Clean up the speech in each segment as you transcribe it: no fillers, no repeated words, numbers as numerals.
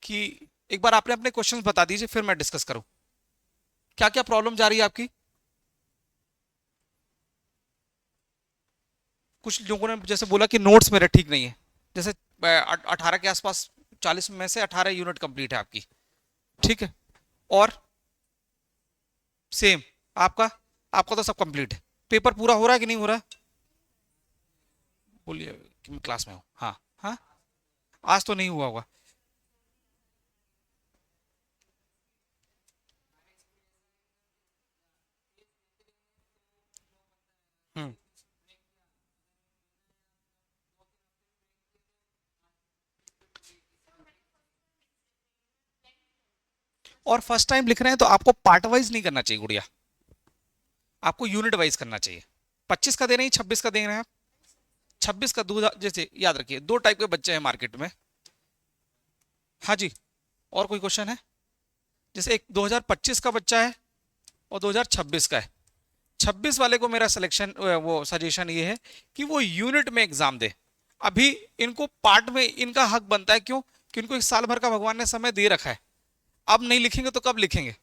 कि एक बार आपने अपने क्वेश्चंस बता दीजिए, फिर मैं डिस्कस करूं क्या क्या प्रॉब्लम जा रही है आपकी। कुछ लोगों ने जैसे बोला कि नोट्स मेरे ठीक नहीं है, जैसे 18 के आसपास, 40 में से 18 यूनिट कंप्लीट है आपकी, ठीक है। और सेम आपका, आपका तो सब कंप्लीट है। पेपर पूरा हो रहा है कि नहीं हो रहा है? बोलिए कि मैं क्लास में हूँ। हाँ हाँ, आज तो नहीं हुआ होगा। हम्म। और फर्स्ट टाइम लिख रहे हैं तो आपको पार्ट वाइज नहीं करना चाहिए गुड़िया, आपको यूनिट वाइज करना चाहिए। 25 का दे रहे हैं, 26 का दे रहे हैं आप। 26 का दूध, जैसे याद रखिए दो टाइप के बच्चे हैं मार्केट में। हाँ जी। और कोई क्वेश्चन है? जैसे एक 2025 का बच्चा है और 2026 का है। 26 वाले को मेरा सिलेक्शन, वो सजेशन ये है कि वो यूनिट में एग्जाम दे। अभी इनको पार्ट में इनका हक बनता है, क्यों? कि इनको एक साल भर का भगवान ने समय दे रखा है। अब नहीं लिखेंगे तो कब लिखेंगे?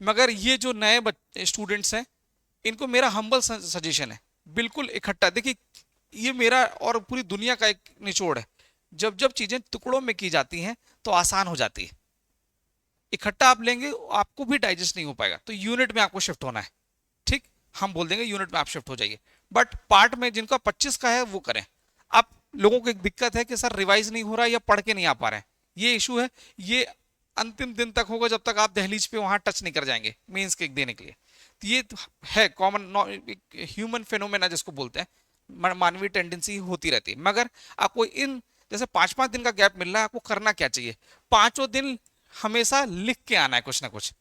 मगर ये जो नए स्टूडेंट्स हैं, इनको मेरा हम्बल सजेशन है, बिल्कुल इकट्ठा देखिए। ये मेरा और पूरी दुनिया का एक निचोड़ है। जब जब चीजें टुकड़ों में की जाती हैं तो आसान हो जाती है। इकट्ठा आप लेंगे आपको भी डाइजेस्ट नहीं हो पाएगा, तो यूनिट में आपको शिफ्ट होना है। ठीक, हम बोल देंगे यूनिट में आप शिफ्ट हो जाइए, बट पार्ट में जिनका 25 का है वो करें। आप लोगों को एक दिक्कत है कि सर रिवाइज नहीं हो रहा या पढ़ के नहीं आ पा रहे हैं, ये इशू है। ये अंतिम दिन तक होगा जब तक आप दहलीज पे वहां टच नहीं कर जाएंगे मेंस के देने के लिए। तो ये है कॉमन ह्यूमन फेनोमेना जिसको बोलते हैं, मानवीय टेंडेंसी होती रहती है। मगर आपको इन जैसे 5-5 दिन का गैप मिल रहा है, आपको करना क्या चाहिए? पांचों दिन हमेशा लिख के आना है, कुछ ना कुछ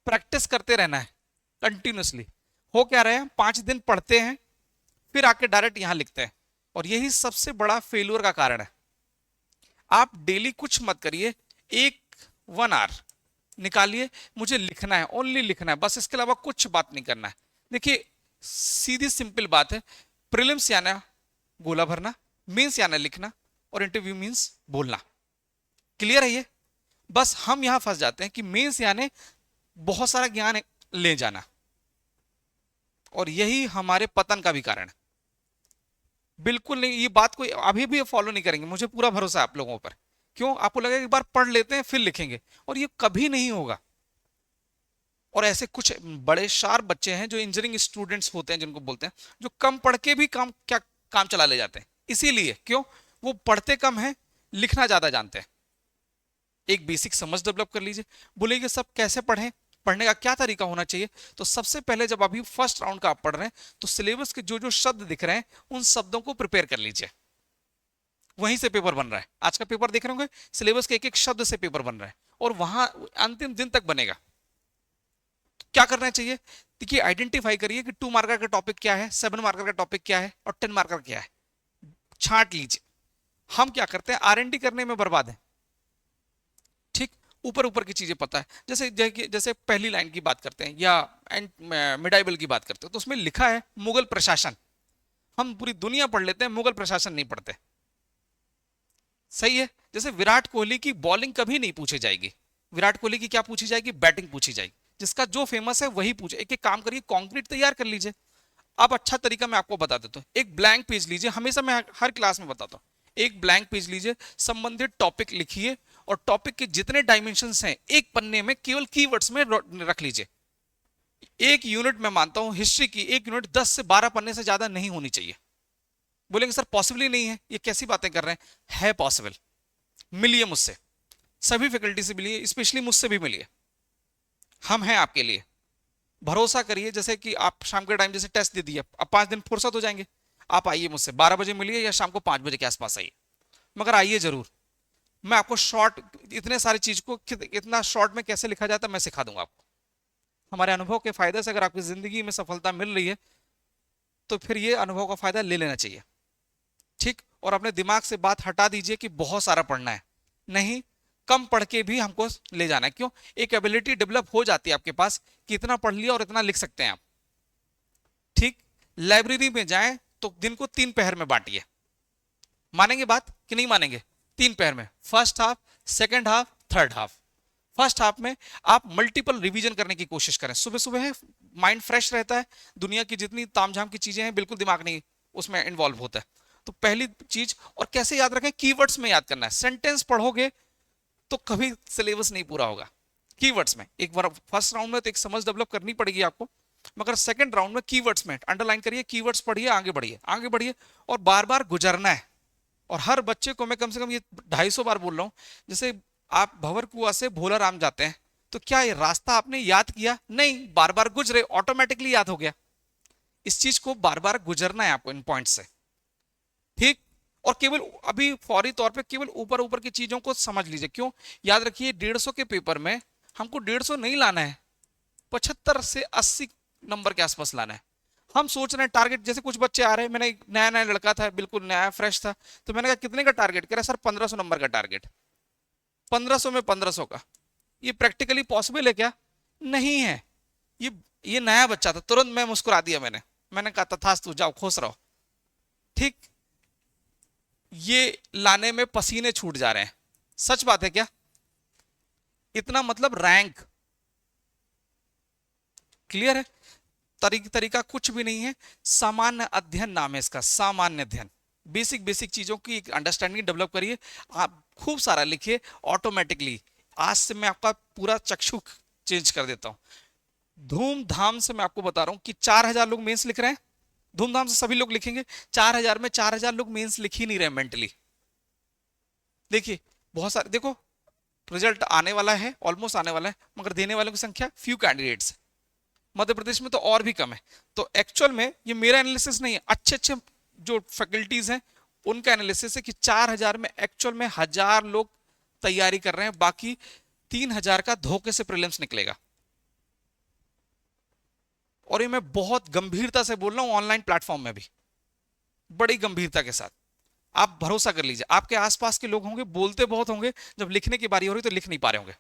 प्रैक्टिस करते रहना है कंटिन्यूसली। हो क्या रहे हैं, 5 दिन पढ़ते हैं, फिर आके डायरेक्ट यहां लिखते हैं। और यही सबसे बड़ा फेल्यूर का कारण है। आप डेली कुछ मत करिए, एक 1 आवर निकालिए, मुझे लिखना है, ओनली लिखना है बस, इसके अलावा कुछ बात नहीं करना है। देखिए सीधी सिंपल बात है, प्रीलिम्स याना गोला भरना, मेंस याना लिखना, और इंटरव्यू मीन्स बोलना। क्लियर है ये? बस हम यहां फंस जाते हैं कि मेंस यानी बहुत सारा ज्ञान ले जाना, और यही हमारे पतन का भी कारण है। बिल्कुल नहीं, ये बात कोई अभी भी फॉलो नहीं करेंगे, मुझे पूरा भरोसा है आप लोगों पर। क्यों? आपको लगेगा एक बार पढ़ लेते हैं फिर लिखेंगे, और ये कभी नहीं होगा। और ऐसे कुछ बड़े शार्प बच्चे हैं जो इंजीनियरिंग स्टूडेंट्स होते हैं, जिनको बोलते हैं, जो कम पढ़ के भी काम चला ले जाते हैं। इसीलिए क्यों? वो पढ़ते कम है, लिखना ज्यादा जानते हैं। एक बेसिक समझ डेवलप कर लीजिए। बोलेंगे सब कैसे पढ़ें, पढ़ने का क्या तरीका होना चाहिए? तो सबसे पहले जब अभी फर्स्ट राउंड का आप पढ़ रहे हैं, तो सिलेबस के जो जो शब्द दिख रहे हैं उन शब्दों को प्रिपेयर कर लीजिए। वहीं से पेपर बन रहा है, आज का पेपर देख रहे होंगे, सिलेबस के एक एक शब्द से पेपर बन रहा है, और वहां अंतिम दिन तक बनेगा। क्या करना चाहिए? देखिए आइडेंटिफाई करिए कि 2 मार्कर का टॉपिक क्या है, 7 मार्कर का टॉपिक क्या है, और 10 मार्कर क्या है, छांट लीजिए। हम क्या करते हैं, आरएनडी करने में बर्बाद है। ठीक, ऊपर ऊपर की चीजें पता है, जैसे जैसे पहली लाइन की बात करते हैं या मिडाइबल की बात करते हैं, तो उसमें लिखा है मुगल प्रशासन। हम पूरी दुनिया पढ़ लेते हैं, मुगल प्रशासन नहीं पढ़ते। सही है। जैसे विराट कोहली की बॉलिंग कभी नहीं पूछी जाएगी, विराट कोहली की क्या पूछी जाएगी? बैटिंग पूछी जाएगी। जिसका जो फेमस है वही पूछे। एक एक काम करिए, कॉन्क्रीट तैयार कर लीजिए। अब अच्छा तरीका मैं आपको बता देता हूँ, एक ब्लैंक पेज लीजिए, हमेशा मैं हर क्लास में बताता हूँ, एक ब्लैंक पेज लीजिए, संबंधित टॉपिक लिखिए, और टॉपिक के जितने डायमेंशंस हैं एक पन्ने में केवल कीवर्ड्स में रख लीजिए। एक यूनिट में मानता हूं हिस्ट्री की, एक यूनिट 10 से 12 पन्ने से ज्यादा नहीं होनी चाहिए। बोलेंगे सर पॉसिबल ही नहीं है, ये कैसी बातें कर रहे हैं? है पॉसिबल। मिलिए मुझसे, सभी फैकल्टी से मिलिए, स्पेशली मुझसे भी मिलिए, हम हैं आपके लिए। भरोसा करिए, जैसे कि आप शाम के टाइम जैसे टेस्ट दे दिए, अब 5 दिन फुर्सत हो जाएंगे, आप आइए मुझसे 12 बजे मिलिए या शाम को 5 बजे के आसपास आइए, मगर आइए जरूर। मैं आपको शॉर्ट, इतने सारी चीज को इतना शॉर्ट में कैसे लिखा जाता है मैं सिखा दूंगा आपको। हमारे अनुभव के फायदे से अगर आपकी जिंदगी में सफलता मिल रही है, तो फिर ये अनुभव का फायदा ले लेना चाहिए। ठीक, और अपने दिमाग से बात हटा दीजिए कि बहुत सारा पढ़ना है। नहीं, कम पढ़ के भी हमको ले जाना है। क्यों? एक एबिलिटी डेवलप हो जाती है आपके पास कि इतना पढ़ लिया और इतना लिख सकते हैं आप। ठीक, लाइब्रेरी में जाएं तो दिन को 3 पहर में बांटिए। मानेंगे बात कि नहीं मानेंगे? 3 पहर में, first half, second half, third half. First half में आप मल्टीपल रिवीजन करने की कोशिश करें। सुबह सुबह है, माइंड फ्रेश रहता है, दुनिया की जितनी तामझाम की चीजें हैं बिल्कुल दिमाग नहीं उसमें इन्वॉल्व होता है। तो पहली चीज, और कैसे याद रखें, कीवर्ड्स में याद करना है। सेंटेंस पढ़ोगे तो कभी सिलेबस नहीं पूरा होगा। कीवर्ड्स में एक बार फर्स्ट राउंड में तो एक समझ डेवलप करनी पड़ेगी आपको, मगर सेकंड राउंड में कीवर्ड्स में अंडरलाइन करिए, कीवर्ड्स पढ़िए, आगे बढ़िए, आगे बढ़िए, और बार बार गुजरना है। और हर बच्चे को मैं कम से कम ये 250 बार बोल रहा हूं। जैसे आप भंवर कुआं से भोला राम जाते हैं, तो क्या ये रास्ता आपने याद किया? नहीं, बार बार गुजरे, ऑटोमेटिकली याद हो गया। इस चीज को बार बार गुजरना है आपको इन पॉइंट से, ठीक। और केवल अभी फौरी तौर पे केवल ऊपर ऊपर की चीजों को समझ लीजिए। क्यों? याद रखिए 150 के पेपर में हमको 150 नहीं लाना है, 75 से 80 नंबर के आसपास लाना है। हम सोच रहे हैं टारगेट, जैसे कुछ बच्चे आ रहे हैं, मैंने एक नया नया लड़का था, बिल्कुल नया फ्रेश था, तो मैंने कहा कितने का टारगेट? कह रहा सर 1500 नंबर का टारगेट। 1500 में 1500 का, ये प्रैक्टिकली पॉसिबल है क्या? नहीं है। ये ये नया बच्चा था, तुरंत मैं मुस्कुरा दिया। मैंने कहा तथास्तु, जाओ खुश रहो, ठीक। ये लाने में पसीने छूट जा रहे हैं, सच बात है क्या? इतना मतलब रैंक क्लियर है। तरीका कुछ भी नहीं है, सामान्य अध्ययन नाम है इसका, सामान्य अध्ययन। बेसिक बेसिक चीजों की अंडरस्टैंडिंग डेवलप करिए, आप खूब सारा लिखिए ऑटोमेटिकली। आज से मैं आपका पूरा चक्षु चेंज कर देता हूं। धूमधाम से मैं आपको बता रहा हूं कि 4000 लोग मेंस लिख रहे हैं, धूमधाम से सभी लोग लिखेंगे। 4000 में 4000 लोग मेंस लिख ही नहीं रहे मेंटली। देखिए बहुत सारे, देखो रिजल्ट आने वाला है, ऑलमोस्ट आने वाला है, मगर देने वालों की संख्या फ्यू कैंडिडेट्स। मध्य प्रदेश में तो और भी कम है। तो एक्चुअल में ये मेरा एनालिसिस नहीं है, अच्छे अच्छे जो फैकल्टीज हैं उनका एनालिसिस है कि 4000 में एक्चुअल में 1000 लोग तैयारी कर रहे हैं, बाकी 3000 का धोखे से प्रीलिम्स निकलेगा। और ये मैं बहुत गंभीरता से बोल रहा हूं, ऑनलाइन प्लेटफॉर्म में भी बड़ी गंभीरता के साथ। आप भरोसा कर लीजिए, आपके आसपास के लोग होंगे, बोलते बहुत होंगे, जब लिखने की बारी हो रही तो लिख नहीं पा रहे होंगे,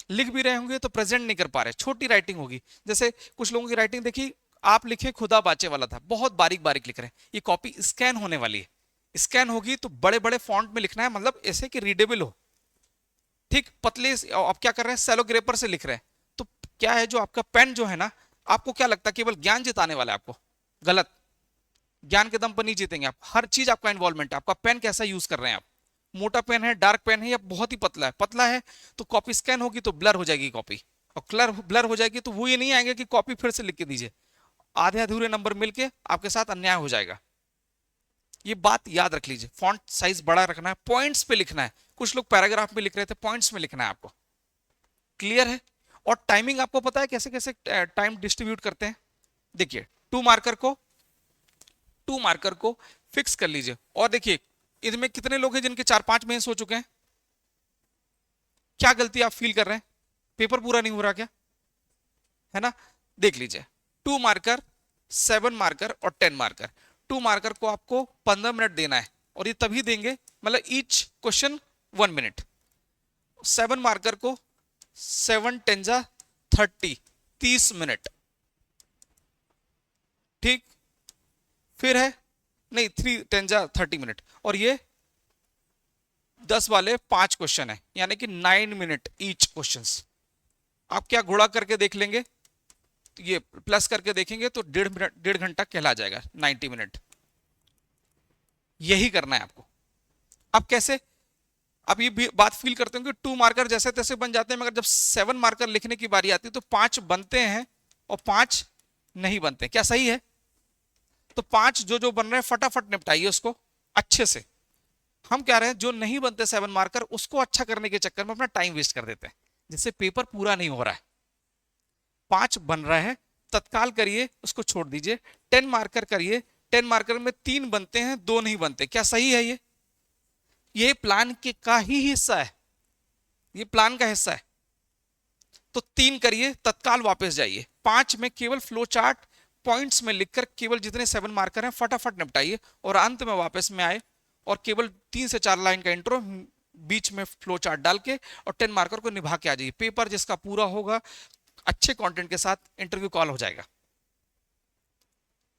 लिख भी रहे होंगे तो प्रेजेंट नहीं कर पा रहे, छोटी राइटिंग होगी। जैसे कुछ लोगों की राइटिंग देखी, आप लिखे खुदा बाचे वाला था, बहुत बारीक बारीक लिख रहे हैं। ये कॉपी स्कैन होने वाली है, स्कैन होगी तो बड़े बड़े फॉन्ट में लिखना है, मतलब ऐसे कि रीडेबल हो, ठीक। पतले आप क्या कर रहे हैं, सेलो ग्रेपर से लिख रहे हैं। तो क्या है, जो आपका पेन जो है ना, आपको क्या लगता है केवल ज्ञान जिताने वाला है? आपको गलत। ज्ञान के दम पर नहीं जीतेंगे आप, हर चीज आपका इन्वॉल्वमेंट है। आपका पेन कैसा यूज कर रहे हैं आप, मोटा पेन है, डार्क पेन है, या बहुत ही पतला है? पतला है तो कॉपी स्कैन होगी तो ब्लर हो जाएगी कॉपी, और कलर ब्लर हो जाएगी तो वो ये नहीं आएंगे कि कॉपी फिर से लिख के दीजिए, आधे अधूरे नंबर मिलके आपके साथ अन्याय हो जाएगा। ये बात याद रख लीजिए। फॉन्ट साइज बड़ा रखना है, पॉइंट्स पे लिखना है। कुछ लोग पैराग्राफ में लिख रहे थे, पॉइंट्स में लिखना है आपको, क्लियर है। और टाइमिंग आपको पता है कैसे कैसे टाइम डिस्ट्रीब्यूट करते हैं? देखिए टू मार्कर को फिक्स कर लीजिए। और देखिए इनमें कितने लोग हैं जिनके 4-5 मेंस हो चुके हैं? क्या गलती आप फील कर रहे हैं? पेपर पूरा नहीं हो रहा क्या? है ना? देख लीजिए, 2 मार्कर, 7 मार्कर और 10 मार्कर। 2 मार्कर को आपको 15 मिनट देना है, और ये तभी देंगे, मतलब ईच क्वेश्चन 1 मिनट। 7 मार्कर को 7 10 जा 30, 30 मिनट, ठीक। फिर है, नहीं 3 10 जा 30 मिनट, और ये 10 वाले 5 क्वेश्चन है, यानी कि 9 मिनट ईच क्वेश्चंस। आप क्या गुणा करके देख लेंगे, तो ये प्लस करके देखेंगे तो 1.5 मिनट, 1.5 घंटा कहला जाएगा, 90 मिनट। यही करना है आपको। अब कैसे? अब ये भी बात फील करते हो कि 2 मार्कर जैसे तैसे बन जाते हैं, मगर जब 7 मार्कर लिखने की बारी आती है तो 5 बनते हैं और 5 नहीं बनते। क्या सही है? तो 5 जो जो बन रहे हैं फटाफट निपटाइए उसको अच्छे से। हम क्या रहे हैं, जो नहीं बनते 7 मार्कर, उसको अच्छा करने के चक्कर में अपना टाइम वेस्ट कर देते हैं, जिससे पेपर पूरा नहीं हो रहा है। 5 बन रहा है, तत्काल करिए, उसको छोड़ दीजिए। 10 मार्कर करिए, 10 मार्कर में 3 बनते हैं, 2 नहीं बनते। क्या सही है? ये प्लान के का ही हिस्सा है, ये प्लान का हिस्सा है। तो 3 करिए, तत्काल वापस जाइए। 5 में केवल फ्लो चार्ट पॉइंट्स में लिखकर केवल जितने 7 मार्कर हैं फटाफट निपटाइए, और अंत में वापस में आए और केवल 3 से 4 लाइन का इंट्रो, बीच में फ्लो चार्ट डाल के और 10 मार्कर को निभा के आ जाइए। पेपर जिसका पूरा होगा, अच्छे कंटेंट के साथ इंटरव्यू कॉल हो जाएगा।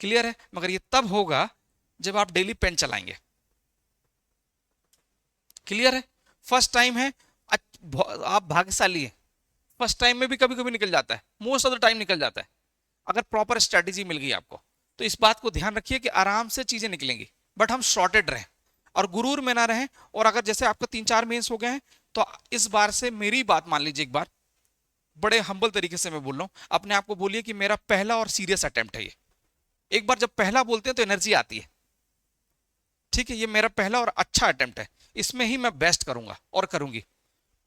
क्लियर है? मगर ये तब होगा जब आप डेली पेन चलाएंगे। क्लियर है? फर्स्ट टाइम है, आप भाग्यशाली हैं, फर्स्ट टाइम में भी कभी कभी निकल जाता है, मोस्ट ऑफ द टाइम निकल जाता है, अगर प्रॉपर स्ट्रेटेजी मिल गई आपको। तो इस बात को ध्यान रखिए कि आराम से चीजें निकलेंगी, बट हम शॉर्टेड रहें और गुरूर में ना रहें। और अगर जैसे आपका 3-4 मेंस हो गए हैं, तो इस बार से मेरी बात मान लीजिए, एक बार बड़े हम्बल तरीके से मैं बोल रहा हूं, अपने आप को बोलिए कि मेरा पहला और सीरियस अटेम्प्ट है ये। एक बार जब पहला बोलते हैं तो एनर्जी आती है, ठीक है, ये मेरा पहला और अच्छा अटेम्प्ट है, इसमें ही मैं बेस्ट करूंगा और करूंगी।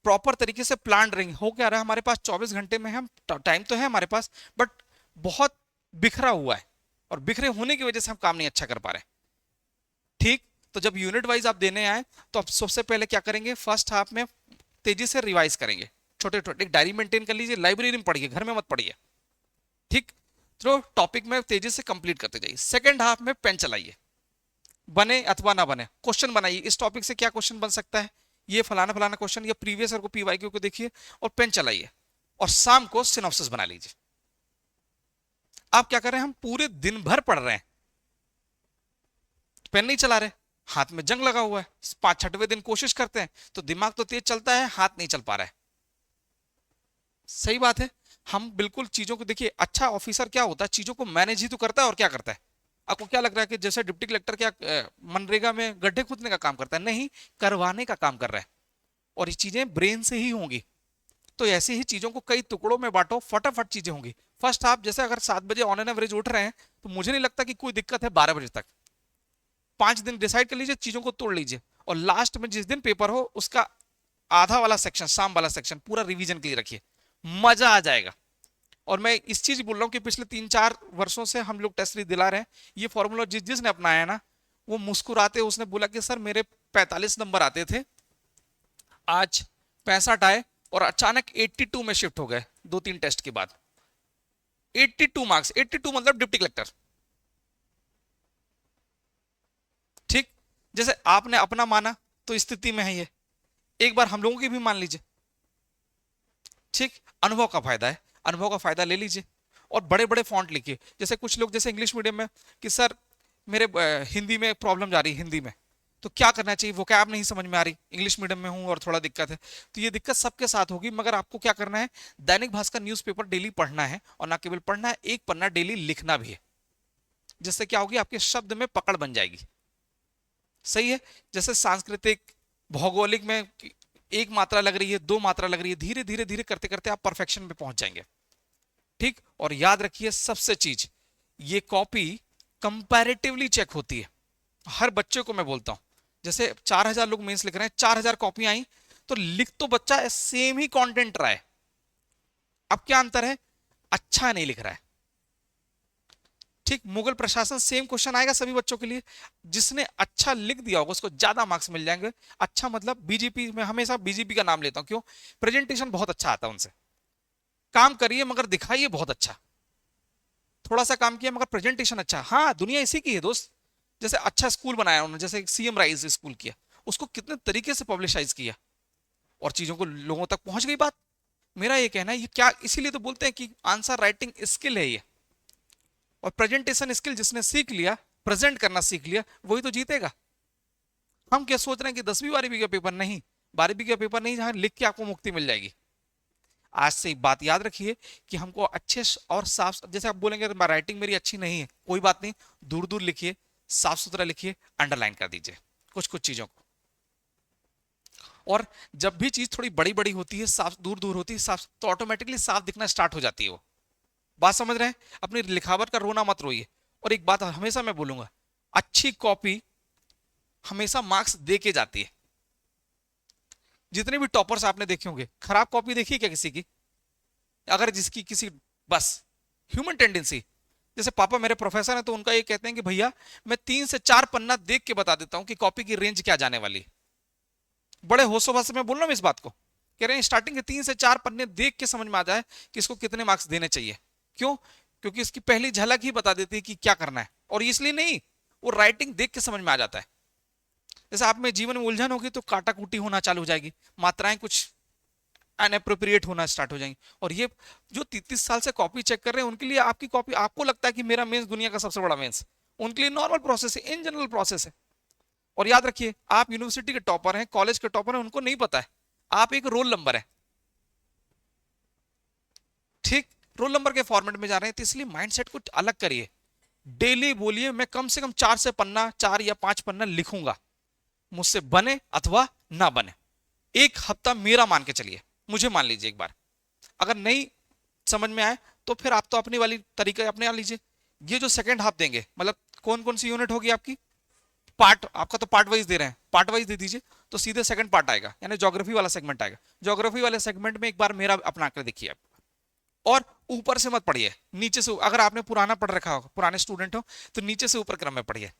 प्रॉपर तरीके से प्लान रहेंगे। हो क्या रहा है, हमारे पास 24 घंटे में हम टाइम तो है हमारे पास, बट बहुत बिखरा हुआ है, और बिखरे होने की वजह से हम काम नहीं अच्छा कर पा रहे। ठीक, तो जब यूनिट वाइज आप देने आए, तो आप सबसे पहले क्या करेंगे, फर्स्ट हाफ में तेजी से रिवाइज करेंगे, छोटे छोटे एक डायरी मेंटेन कर लीजिए, लाइब्रेरी में पढ़िए, घर में मत पढ़िए। ठीक, तो टॉपिक में तेजी से कंप्लीट करते जाइए। सेकंड हाफ में पेन चलाइए, बने अथवा ना बने क्वेश्चन बनाइए, इस टॉपिक से क्या क्वेश्चन बन सकता है, ये फलाना फलाना क्वेश्चन, या प्रीवियस ईयर को पीवाईक्यू को देखिए और पेन चलाइए। और शाम को सिनॉप्सिस बना लीजिए। आप क्या कर रहे हैं, हम पूरे दिन भर पढ़ रहे हैं, पेन नहीं चला रहे, हाथ में जंग लगा हुआ है, 5-6वें दिन कोशिश करते हैं तो दिमाग तो तेज चलता है, हाथ नहीं चल पा रहा है। सही बात है, हम बिल्कुल चीजों को देखिए, अच्छा ऑफिसर क्या होता है, चीजों को मैनेज ही तो करता है, और क्या करता है। आपको क्या लग रहा है कि जैसे डिप्टी कलेक्टर क्या मनरेगा में गड्ढे खोदने का काम करता है, नहीं, करवाने का काम कर रहा है, और ये चीजें ब्रेन से ही होंगी। तो ऐसे ही चीजों को कई टुकड़ों में बांटो, फटाफट चीजें होंगी। फर्स्ट आप जैसे अगर 7 बजे ऑन एन एवरेज उठ रहे हैं, तो मुझे नहीं लगता कि कोई दिक्कत है 12 बजे तक। 5 दिन डिसाइड कर लीजिए, चीजों को तोड़ लीजिए, और लास्ट में जिस दिन पेपर हो उसका आधा वाला सेक्शन, शाम वाला सेक्शन पूरा रिवीजन के लिए रखिए, मजा आ जाएगा। और मैं इस चीज बोल रहा हूँ कि पिछले 3-4 वर्षों से हम लोग टेस्ट सीरीज दिला रहे हैं, ये फॉर्मूला जिसने अपनाया है ना, वो मुस्कुराते उसने बोला कि सर मेरे 45 नंबर आते थे, आज 65 आए, और अचानक 82 में शिफ्ट हो गए 2-3 टेस्ट के बाद। 82 मार्क्स, 82 मतलब डिप्टी कलेक्टर। ठीक, जैसे आपने अपना माना तो स्थिति में है ये, एक बार हम लोगों की भी मान लीजिए। ठीक, अनुभव का फायदा है, अनुभव का फायदा ले लीजिए। और बड़े बड़े फॉन्ट लिखिए, जैसे कुछ लोग जैसे इंग्लिश मीडियम में कि सर मेरे हिंदी में प्रॉब्लम जा रही है, हिंदी में तो क्या करना चाहिए, वो क्या आप नहीं समझ में आ रही, इंग्लिश मीडियम में हूं और थोड़ा दिक्कत है। तो ये दिक्कत सबके साथ होगी, मगर आपको क्या करना है, दैनिक भास्कर न्यूज़पेपर डेली पढ़ना है, और ना केवल पढ़ना है, एक पन्ना डेली लिखना भी है, जिससे क्या होगी, आपके शब्द में पकड़ बन जाएगी। सही है, जैसे सांस्कृतिक भौगोलिक में एक मात्रा लग रही है, 2 मात्रा लग रही है, धीरे धीरे धीरे करते करते आप परफेक्शन पे पहुंच जाएंगे। ठीक, और याद रखिए सबसे चीज, ये कॉपी कंपैरेटिवली चेक होती है, हर बच्चे को मैं बोलता हूं, जैसे 4000 लोग मेंस लिख रहे हैं, 4000 कॉपी आई, तो लिख तो बच्चा सेम ही कंटेंट रहा है, अब क्या अंतर है, अच्छा नहीं लिख रहा है। ठीक, मुगल प्रशासन सेम क्वेश्चन आएगा सभी बच्चों के लिए, जिसने अच्छा लिख दिया होगा उसको ज्यादा मार्क्स मिल जाएंगे। अच्छा मतलब बीजेपी में, हमेशा बीजेपी का नाम लेता हूं, क्यों, प्रेजेंटेशन बहुत अच्छा आता है उनसे, काम करिए मगर दिखाइए बहुत अच्छा, थोड़ा सा काम किया मगर प्रेजेंटेशन अच्छा। हाँ, दुनिया इसी की है दोस्त, जैसे अच्छा स्कूल बनाया उन्होंने, जैसे सीएम राइज स्कूल किया, उसको कितने तरीके से पब्लिशाइज किया, और चीजों को लोगों तक पहुंच गई बात। मेरा ये कहना है, ये क्या, इसीलिए तो बोलते हैं कि आंसर राइटिंग स्किल है ये, और प्रेजेंटेशन स्किल जिसने सीख लिया, प्रेजेंट करना सीख लिया, वही तो जीतेगा। हम क्या सोच रहे हैं कि 10वीं 12वीं का पेपर नहीं, 12वीं का पेपर नहीं, जहां लिख के आपको मुक्ति मिल जाएगी। आज से एक बात याद रखिए कि हमको अच्छे और साफ, जैसे आप बोलेंगे राइटिंग मेरी अच्छी नहीं है, कोई बात नहीं, दूर दूर लिखिए, साफ सुथरा लिखिए, अंडरलाइन कर दीजिए कुछ कुछ चीजों को। और जब भी चीज थोड़ी बड़ी बड़ी होती है, साफ दूर दूर होती है, साफ, तो ऑटोमेटिकली साफ दिखना स्टार्ट हो जाती है वो। बात समझ रहे हैं, अपनी लिखावट का रोना मत रोइए। और एक बात हमेशा मैं बोलूंगा, अच्छी कॉपी हमेशा मार्क्स दे के जाती है। जितने भी टॉपर्स आपने देखे होंगे, खराब कॉपी देखी क्या किसी की, अगर जिसकी किसी, बस ह्यूमन टेंडेंसी, जैसे पापा मेरे प्रोफेसर हैं, तो उनका ये कहते हैं कि भैया मैं 3 से 4 पन्ना देख के बता देता हूं कि कॉपी की रेंज क्या जाने वाली है। बड़े होशोबाज से मैं बोल रहा हूं इस बात को, कह रहे हैं स्टार्टिंग के 3 से 4 पन्ने देख के समझ में आ जाए कि इसको कितने मार्क्स देने चाहिए। क्यों, क्योंकि इसकी पहली झलक ही बता देती है कि क्या करना है, और इसलिए नहीं, वो राइटिंग देख के समझ में आ जाता है। जैसे आप में जीवन में उलझन होगी तो काटाकूटी होना चालू हो जाएगी, मात्राएं कुछ अनएप्रोप्रिएट होना स्टार्ट हो जाएंगी। और ये जो 33 साल से कॉपी चेक कर रहे हैं, उनके लिए आपकी कॉपी, आपको लगता है कि मेरा मेंस दुनिया का सबसे बड़ा मेंस, उनके लिए नॉर्मल प्रोसेस है, इन जनरल प्रोसेस है। और याद रखिए, आप यूनिवर्सिटी के टॉपर हैं, कॉलेज के टॉपर हैं, उनको नहीं पता है, आप एक रोल नंबर है। ठीक, रोल नंबर के फॉर्मेट में जा रहे हैं, तो इसलिए माइंडसेट कुछ अलग करिए। डेली बोलिए मैं कम से कम 4 या 5 पन्ना लिखूंगा, मुझसे बने अथवा ना बने। एक हफ्ता मेरा मान के चलिए, मुझे मान लीजिए एक बार। अगर नहीं समझ में आए तो फिर आप तो अपनी वाली तरीका अपने आ लीजिए। ये जो सेकंड हाफ देंगे, मतलब कौन कौन सी यूनिट होगी आपकी, पार्ट आपका तो पार्ट वाइज दे रहे हैं, पार्ट वाइज दे दीजिए, तो सीधे सेकंड पार्ट आएगा, यानी ज्योग्राफी वाला सेगमेंट आएगा। ज्योग्राफी वाले सेगमेंट में एक बार मेरा अपना कर देखिए आप, और ऊपर से मत पढ़िए, नीचे से। अगर आपने पुराना पढ़ रखा हो, पुराने स्टूडेंट हो, तो नीचे से ऊपर क्रम में पढ़िए।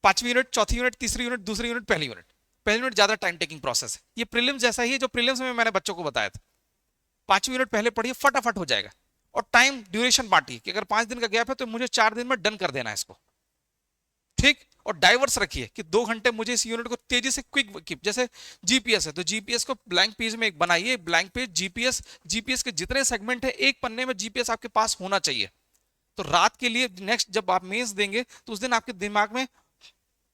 5वीं यूनिट, चौथी यूनिट, तीसरी यूनिट, दूसरी यूनिट, पहली यूनिट। पहली यूनिट ज्यादा टाइम टेकिंग प्रोसेस है, ये प्रीलिम्स जैसा ही है जो प्रीलिम्स में मैंने बच्चों को बताया था। 5वीं यूनिट पहले पढ़िए, फटाफट हो जाएगा। और टाइम ड्यूरेशन बांटिए कि अगर 5 दिन का गैप है तो मुझे 4 दिन में डन कर देना है इसको। ठीक, और डाइवर्स रखिए कि 2 घंटे मुझे इस यूनिट को तेजी से क्विक, जैसे जीपीएस है तो जीपीएस को ब्लैंक पेज में एक बनाइए, ब्लैंक पेज जीपीएस, जीपीएस के जितने सेगमेंट है एक पन्ने में जीपीएस आपके पास होना चाहिए। तो रात के लिए नेक्स्ट जब आप मेंस देंगे तो उस दिन आपके दिमाग में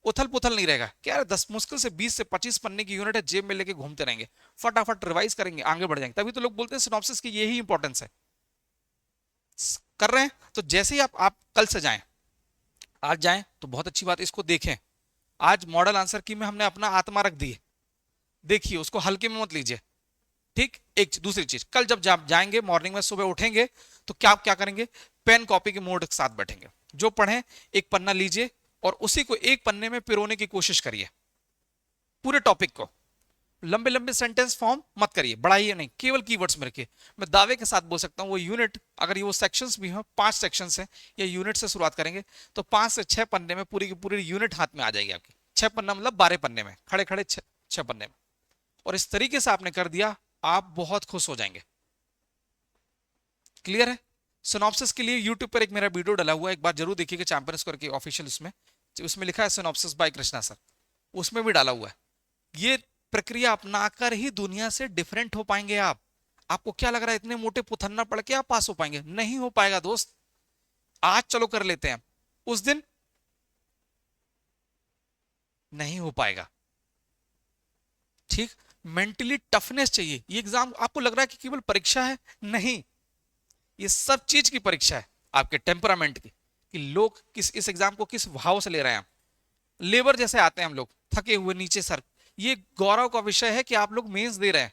उथल पुथल नहीं रहेगा, क्या 10 मुश्किल से 20 से 25 पन्ने की यूनिट है, जेब में लेके घूमते रहेंगे, फटाफट रिवाइज करेंगे, आगे बढ़ जाएंगे। तभी तो लोग बोलते हैं सिनॉप्सिस की यही इंपॉर्टेंस है। कर रहे हैं तो जैसे ही आप कल से जाएं, आज जाएं तो बहुत अच्छी बात, इसको देखें। आज मॉडल आंसर की में हमने अपना आत्मा रख दी है, देखिए उसको हल्के में मत लीजिए। ठीक, एक दूसरी चीज, कल जब जाएंगे मॉर्निंग में, सुबह उठेंगे तो क्या क्या करेंगे, पेन कॉपी के मोड के साथ बैठेंगे, जो पढ़ें एक पन्ना लीजिए और उसी को एक पन्ने में पिरोने की कोशिश करिए, पूरे टॉपिक को। लंबे लंबे सेंटेंस फॉर्म मत करिए, बढ़ाइए नहीं, केवल कीवर्ड्स में रखिए। मैं दावे के साथ बोल सकता हूं वो यूनिट, अगर ये वो सेक्शंस भी हो, 5 सेक्शंस हैं, या यूनिट से शुरुआत करेंगे तो 5 से 6 पन्ने में पूरी की पूरी यूनिट हाथ में आ जाएगी आपकी। 6 पन्ना मतलब 12 पन्ने में, खड़े खड़े 6 पन्ने में। और इस तरीके से आपने कर दिया, आप बहुत खुश हो जाएंगे। क्लियर है? सिनॉप्सिस के लिए यूट्यूब पर एक मेरा वीडियो डाला हुआ है, एक बार जरूर देखिएगा, चैंपियंस करके ऑफिशियल, उसमें लिखा है सिनॉप्सिस बाय कृष्णा सर, उसमें भी डाला हुआ है। ये प्रक्रिया अपनाकर ही दुनिया से डिफरेंट हो पाएंगे आप। आपको क्या लग रहा है इतने मोटे पुथन्ना पढ़ के आप पास हो पाएंगे? नहीं हो पाएगा दोस्त। आज चलो कर लेते हैं, उस दिन नहीं हो पाएगा। ठीक, मेंटली टफनेस चाहिए। ये एग्जाम आपको लग रहा है कि केवल परीक्षा है, नहीं, ये सब चीज की परीक्षा है, आपके टेम्परामेंट की, कि लोग किस इस एग्जाम को किस भाव से ले रहे हैं। लेबर जैसे आते हैं हम लोग, थके हुए नीचे सर, ये गौरव का विषय है कि आप लोग मेंस दे रहे हैं।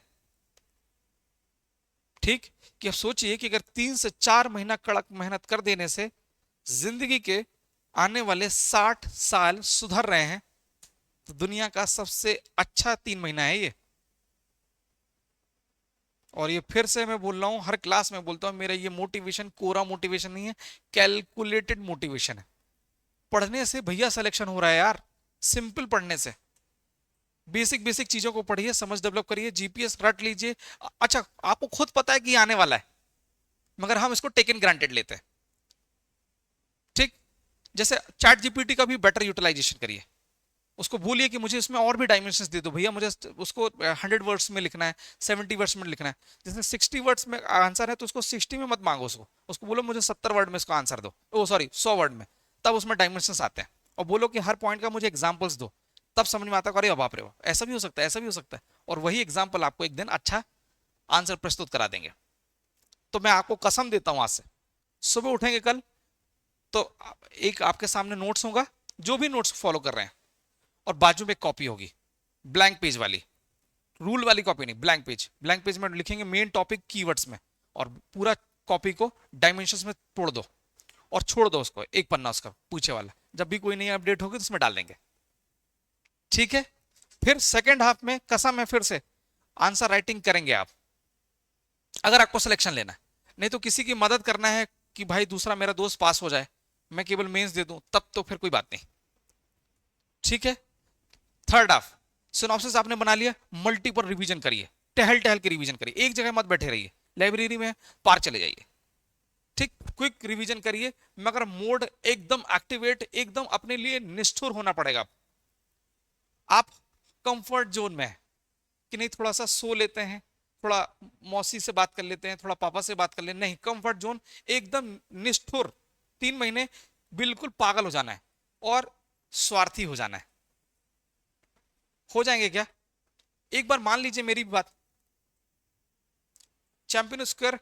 ठीक, कि अब सोचिए कि अगर 3 से 4 महीना कड़क मेहनत कर देने से जिंदगी के आने वाले 60 साल सुधर रहे हैं, तो दुनिया का सबसे अच्छा 3 महीना है ये। और ये फिर से मैं बोल रहा हूं, हर क्लास में बोलता हूं, मेरा ये मोटिवेशन कोरा मोटिवेशन नहीं है, कैलकुलेटेड मोटिवेशन है। पढ़ने से भैया सिलेक्शन हो रहा है यार, सिंपल पढ़ने से। बेसिक बेसिक चीजों को पढ़िए, समझ डेवलप करिए, जीपीएस रट लीजिए। अच्छा, आपको खुद पता है कि ये आने वाला है, मगर हम इसको टेकन ग्रांटेड लेते हैं। ठीक, जैसे चैट जीपीटी का भी बेटर यूटिलाइजेशन करिए, उसको बोलिए कि मुझे इसमें और भी डायमेंशंस दे दो भैया, मुझे उसको 100 वर्ड्स में लिखना है, 70 वर्ड्स में लिखना है। जैसे 60 वर्ड्स में आंसर है तो उसको 60 में मत मांगो, उसको बोलो मुझे 70 वर्ड में इसको आंसर दो, ओ सॉरी 100 वर्ड में, तब उसमें डायमेंशंस आते हैं। और बोलो कि हर पॉइंट का मुझे एग्जाम्पल्स दो, तब समझ में आता है, अरे बाप रे बाप, ऐसा भी हो सकता है, ऐसा भी हो सकता है। और वही एग्जाम्पल आपको एक दिन अच्छा आंसर प्रस्तुत करा देंगे। तो मैं आपको कसम देता हूं, आज से सुबह उठेंगे कल तो एक आपके सामने नोट्स होगा, जो भी नोट्स फॉलो कर रहे हैं, और बाजू में एक कॉपी होगी ब्लैंक पेज वाली, रूल वाली कॉपी नहीं, ब्लैंक पेज। ब्लैंक पेज में लिखेंगे मेन टॉपिक कीवर्ड्स में, और पूरा कॉपी को डायमेंशंस में तोड़ दो और छोड़ दो उसको, एक पन्ना उसका पूछे वाला, जब भी कोई नई अपडेट होगी तो उसमें डाल देंगे। ठीक है, फिर सेकेंड हाफ में कसम है फिर से आंसर राइटिंग करेंगे आप, अगर आपको सिलेक्शन लेना है। नहीं तो किसी की मदद करना है कि भाई दूसरा मेरा दोस्त पास हो जाए, मैं केवल मेंस दे दूं, तब तो फिर कोई बात नहीं। ठीक है, थर्ड हाफ सिनॉप्सिस आपने बना लिया, मल्टीपल रिवीजन करिए, टहल टहल के रिवीजन करिए, एक जगह मत बैठे रहिए, लाइब्रेरी में पार चले जाइए। ठीक, क्विक रिवीजन करिए, मगर मोड एकदम एक्टिवेट, एकदम अपने लिए निष्ठुर होना पड़ेगा। आप कंफर्ट जोन में है कि नहीं, थोड़ा सा सो लेते हैं, थोड़ा मौसी से बात कर लेते हैं, थोड़ा पापा से बात कर लेते हैं, नहीं, कंफर्ट जोन एकदम निष्ठुर। 3 महीने बिल्कुल पागल हो जाना है और स्वार्थी हो जाना है। हो जाएंगे क्या? एक बार मान लीजिए मेरी बात, चैंपियन स्क्वायर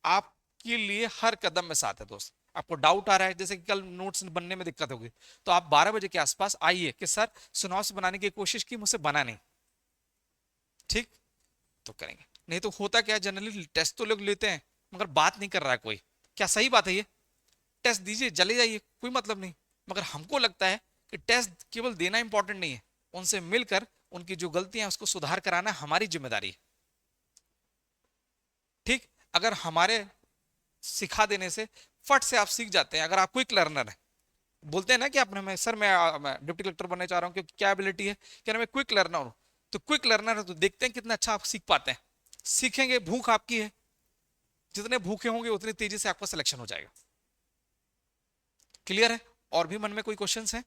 आपके लिए हर कदम में साथ है दोस्त। आपको डाउट आ रहा है, जैसे कि कल नोट्स बनने में दिक्कत होगी, तो आप 12 बजे के आसपास आइए कि सर सुनॉप्स बनाने की कोशिश की, मुझसे बना नहीं, ठीक, तो करेंगे। नहीं तो होता क्या है, जनरली टेस्ट तो लोग लेते हैं मगर बात नहीं कर रहा है कोई। क्या सही बात है ये? टेस्ट दीजिए, चले जाइए, कोई मतलब नहीं। मगर हमको लगता है कि टेस्ट केवल देना इंपॉर्टेंट नहीं है, उनसे मिलकर उनकी जो गलतियां हैं उसको सुधार कराना हमारी जिम्मेदारी है, ठीक। अगर हमारे सिखा देने से फट से आप सीख जाते हैं, अगर आप क्विक लर्नर है, बोलते हैं ना कि आपने, मैं सर मैं डिप्टी कलेक्टर बनने चाह रहा हूँ, क्योंकि क्या एबिलिटी है, क्या ना मैं क्विक लर्नर हूँ, तो क्विक लर्नर है तो देखते हैं कितना अच्छा आप सीख पाते हैं। सीखेंगे, भूख आपकी है, जितने भूखे होंगे उतनी तेजी से आपका सिलेक्शन हो जाएगा। क्लियर है? और भी मन में कोई क्वेश्चंस हैं?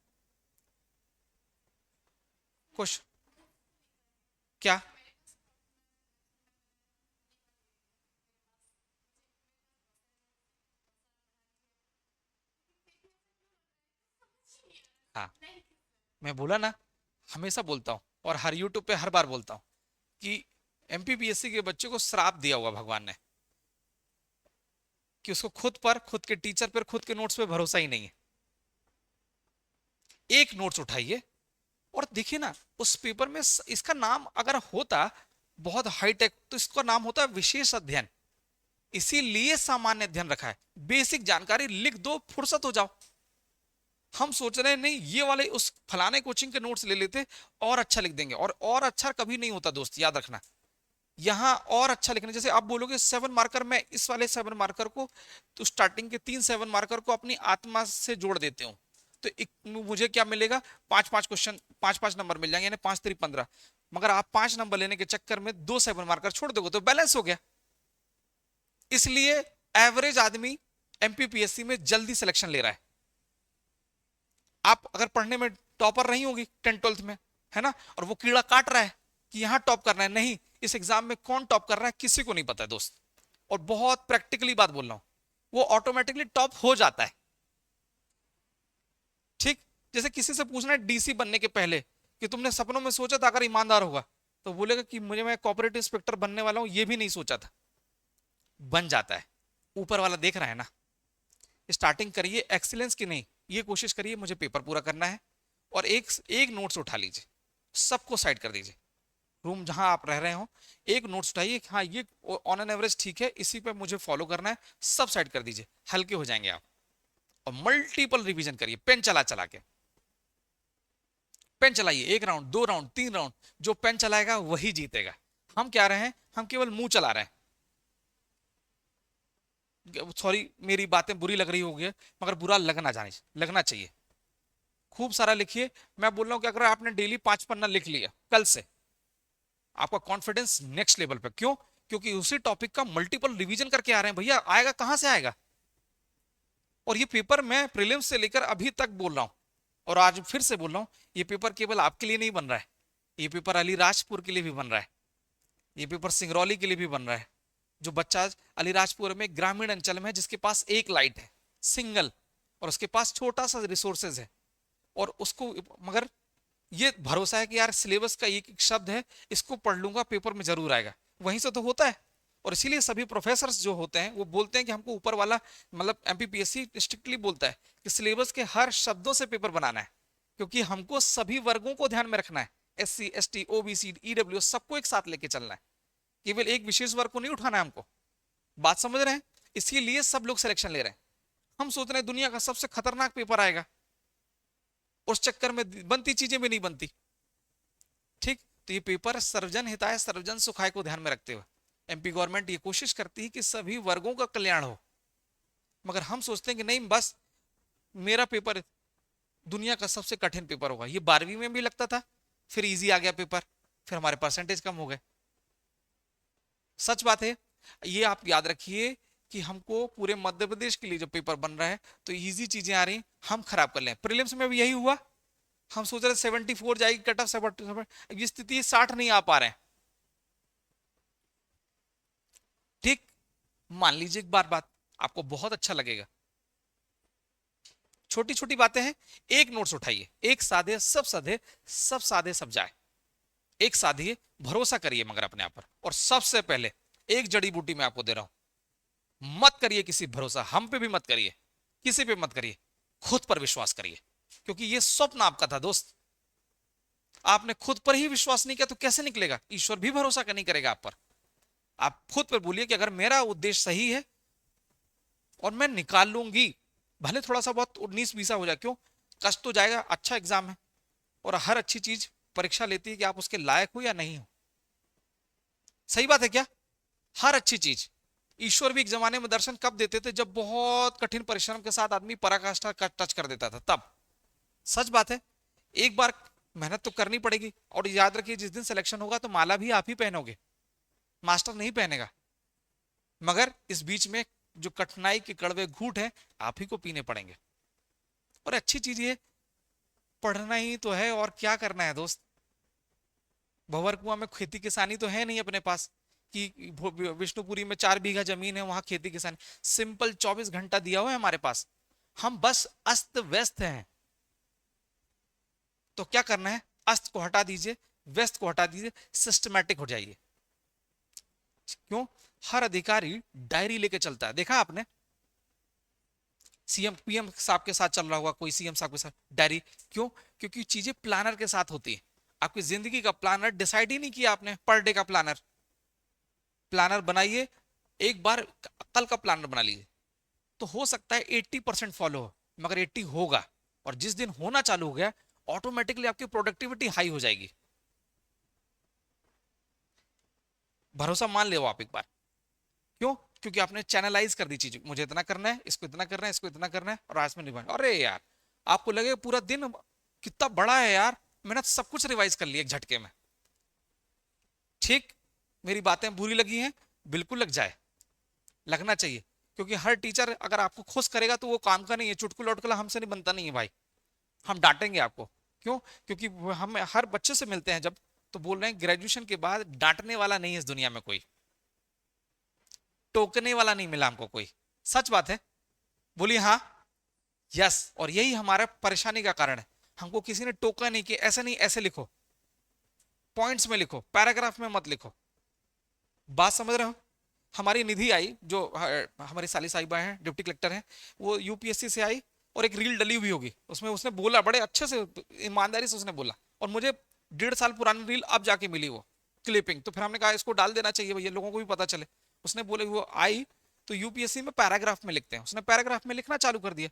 क्वेश्चन क्या? हाँ, मैं बोला ना, हमेशा बोलता हूँ और हर यूट्यूब पे हर बार बोलता हूँ कि एमपीपीएससी के बच्चों को श्राप दिया हुआ भगवान ने, कि उसको खुद पर, खुद के टीचर पर, खुद के नोट्स पे भरोसा ही नहीं है। एक नोट्स उठाइए और देखिए ना, उस पेपर में इसका नाम अगर होता बहुत हाईटेक, तो इसका नाम होता है विशेष अध्ययन। इसीलिए सामान्य अध्ययन रखा है, बेसिक जानकारी लिख दो, फुर्सत हो जाओ। हम सोच रहे हैं नहीं, ये वाले उस फलाने कोचिंग के नोट्स ले लेते और अच्छा लिख देंगे, और अच्छा कभी नहीं होता दोस्त, याद रखना। यहां और अच्छा लिखना, जैसे आप बोलोगे 7 मार्कर, मैं इस वाले 7 मार्कर को, तो स्टार्टिंग के 3 7 मार्कर को अपनी आत्मा से जोड़ देते हूँ, तो मुझे क्या मिलेगा, 5 5 क्वेश्चन, 5 5 नंबर मिल जाएंगे, यानी 5 3 15। मगर आप 5 नंबर लेने के चक्कर में 2 7 मार्कर छोड़ दोगे तो बैलेंस हो गया। इसलिए एवरेज आदमी एमपीपीएससी में जल्दी सिलेक्शन ले रहा है। आप अगर पढ़ने में टॉपर नहीं होगी 10 12th में, है ना, और वो कीड़ा काट रहा है कि यहां टॉप करना है, नहीं, इस एग्जाम में कौन टॉप कर रहा है किसी को नहीं पता है दोस्त। और बहुत प्रैक्टिकली बात बोल रहा हूं, वो ऑटोमेटिकली टॉप हो जाता है, ठीक। जैसे किसी से पूछना है डीसी बनने के पहले कि तुमने सपनों में सोचा था अगर ईमानदार होगा, तो बोलेगा कि मुझे, मैं कॉपरेटिव इंस्पेक्टर बनने वाला हूं, ये भी नहीं सोचा था। बन जाता है, ऊपर वाला देख रहा है ना। स्टार्टिंग करिए एक्सीलेंस की, नहीं, ये कोशिश करिए मुझे पेपर पूरा करना है, और एक एक नोट्स उठा लीजिए, सबको साइड कर दीजिए, रूम जहां आप रह रहे हो, एक नोट्स उठाइए, हाँ ये ऑन एन एवरेज ठीक है, इसी पे मुझे फॉलो करना है, सब साइड कर दीजिए, हल्के हो जाएंगे आप। और मल्टीपल रिवीजन करिए, पेन चला चला के, पेन चलाइए, 1 राउंड 2 राउंड 3 राउंड, जो पेन चलाएगा वही जीतेगा। हम क्या रहे हैं, हम केवल मुंह चला रहे हैं। सॉरी, मेरी बातें बुरी लग रही होगी, मगर बुरा लगना चाहिए। खूब सारा लिखिए। मैं बोल रहा हूं कि अगर आपने डेली 5 पन्ना लिख लिया कल से, आपका कॉन्फिडेंस नेक्स्ट लेवल पे, क्यों? क्योंकि उसी टॉपिक का मल्टीपल रिवीजन करके आ रहे हैं भैया, आएगा कहां से आएगा। और ये पेपर मैं प्रीलिम्स से लेकर अभी तक बोल रहा हूं, और आज फिर से बोल रहा हूं, ये पेपर केवल आपके लिए नहीं बन रहा है, ये पेपर अलीराजपुर के लिए भी बन रहा है, ये पेपर सिंगरौली के लिए भी बन रहा है। जो बच्चा अलीराजपुर में ग्रामीण अंचल में है, जिसके पास एक लाइट है, सिंगल, और उसके पास छोटा सा रिसोर्सेज है, और उसको, मगर ये भरोसा है कि यार सिलेबस का एक एक शब्द है, इसको पढ़ लूंगा, पेपर में जरूर आएगा, वहीं से तो होता है। और इसीलिए सभी प्रोफेसर जो होते हैं वो बोलते हैं कि हमको ऊपर वाला, मतलब एमपीपीएससी स्ट्रिक्टली बोलता है कि सिलेबस के हर शब्दों से पेपर बनाना है, क्योंकि हमको सभी वर्गों को ध्यान में रखना है, SC ST OBC EW सबको एक साथ लेके चलना है, केवल एक विशेष वर्ग को नहीं उठाना है हमको। बात समझ रहे हैं? इसीलिए सब लोग सिलेक्शन ले रहे हैं। हम सोच रहे हैं दुनिया का सबसे खतरनाक पेपर आएगा, उस चक्कर में बनती चीजें भी नहीं बनती, ठीक। तो ये पेपर सर्वजन हिताय सर्वजन सुखाय को ध्यान में रखते हुए एमपी गवर्नमेंट ये कोशिश करती है कि सभी वर्गों का कल्याण हो। मगर हम सोचते हैं कि नहीं, बस मेरा पेपर दुनिया का सबसे कठिन पेपर होगा। ये 12वीं में भी लगता था, फिर इजी आ गया पेपर, फिर हमारे परसेंटेज कम हो गए। सच बात है, ये आप याद रखिए कि हमको पूरे मध्य प्रदेश के लिए जो पेपर बन रहा है, तो इजी चीजें आ रही, हम खराब कर लें। प्रीलिम्स में भी यही हुआ, हम सोच रहे 74 जाएगी कट ऑफ, 77 स्थिति 60 नहीं आ पा रहे हैं, ठीक। मान लीजिए एक बार बात, आपको बहुत अच्छा लगेगा, छोटी छोटी बातें हैं, एक नोट्स उठाइए, एक साधे सब साधे, सब साधे सब जाए, एक साधिए, भरोसा करिए मगर अपने आप पर। और सबसे पहले एक जड़ी बूटी मैं आपको दे रहा हूं, मत करिए किसी भरोसा, हम पे भी मत करिए, किसी पे मत करिए, खुद पर विश्वास करिए, क्योंकि ये स्वप्न आपका था दोस्त। आपने खुद पर ही विश्वास नहीं किया तो कैसे निकलेगा? ईश्वर भी भरोसा नहीं करेगा आप पर। आप खुद पर बोलिए कि अगर मेरा उद्देश्य सही है और मैं निकाल लूंगी, भले थोड़ा सा बहुत 19-20 हो जाए, क्यों, कष्ट तो जाएगा, अच्छा एग्जाम है। और हर अच्छी चीज परीक्षा लेती है कि आप उसके लायक हो या नहीं हो। सही बात है क्या? हर अच्छी चीज। ईश्वर भी एक जमाने में दर्शन कब देते थे? जब बहुत कठिन परिश्रम के साथ आदमी पराकाष्ठा का टच कर देता था, तब। सच बात है। एक बार मेहनत तो करनी पड़ेगी, और याद रखिए जिस दिन सिलेक्शन होगा तो माला भी आप ही पहनोगे, मास्टर नहीं पहनेगा। मगर इस बीच में जो कठिनाई के कड़वे घूंट है, आप ही को पीने पड़ेंगे। और अच्छी चीज ये, पढ़ना ही तो है, और क्या करना है दोस्त। भंवर कुआं में खेती किसानी तो है नहीं अपने पास कि विष्णुपुरी में 4 बीघा जमीन है वहां खेती किसानी। सिंपल 24 घंटा दिया हुआ है हमारे पास, हम बस अस्त व्यस्त हैं। तो क्या करना है? अस्त को हटा दीजिए, व्यस्त को हटा दीजिए, सिस्टमैटिक हो जाइए। क्यों? हर अधिकारी डायरी लेके चलता है, देखा आपने? सीएम पीएम साहब के साथ चल रहा होगा कोई, सीएम साहब के साथ डायरी। क्यों? क्योंकि चीजें प्लानर के साथ होती है। आपकी जिंदगी का प्लानर डिसाइड ही नहीं किया आपने, पर डे का प्लानर। प्लानर बनाइए, एक बार कल का प्लानर बना लीजिए, तो हो सकता है 80% फॉलो हो, मगर 80 होगा। और जिस दिन होना चालू हो गया, ऑटोमेटिकली आपकी प्रोडक्टिविटी हाई हो जाएगी। भरोसा मान लो आप एक बार। क्यों? क्योंकि आपने चैनलाइज कर दी चीज, मुझे इतना करना है, इसको इतना करना है, इसको इतना करना है, और आज में निभाना। अरे यार, आपको लगेगा पूरा दिन कितना बड़ा है यार, मैंने सब कुछ रिवाइज कर लिया एक झटके में। ठीक, मेरी बातें बुरी लगी हैं, बिल्कुल लग जाए, लगना चाहिए। क्योंकि हर टीचर अगर आपको खुश करेगा तो वो काम का नहीं है, चुटकुला उटकुला हमसे नहीं बनता नहीं है भाई। हम डांटेंगे आपको। क्यों? क्योंकि हम हर बच्चे से मिलते हैं जब, तो बोल रहे हैं ग्रेजुएशन के बाद डांटने वाला नहीं है इस दुनिया में कोई, टोकने वाला नहीं मिला हमको कोई। सच बात है, बोलिए हाँ। यस, और यही हमारा परेशानी का कारण है। हमको किसी ने टोका नहीं कि ऐसे नहीं, ऐसे लिखो, पॉइंट्स में लिखो, पैराग्राफ में मत लिखो। बात समझ रहे हो? हमारी निधि आई, जो हमारी साली साहिबा हैं, डिप्टी कलेक्टर हैं, वो यूपीएससी से आई, और एक रील डली हुई होगी उसमें, उसने बोला बड़े अच्छे से, ईमानदारी से उसने बोला, और मुझे 1.5 साल पुरानी रील अब जाके मिली वो क्लिपिंग। तो फिर हमने कहा इसको डाल देना चाहिए भैया, लोगों को भी पता चले। उसने बोले, वो आई तो यूपीएससी में पैराग्राफ में लिखते हैं, उसने पैराग्राफ में लिखना चालू कर दिया।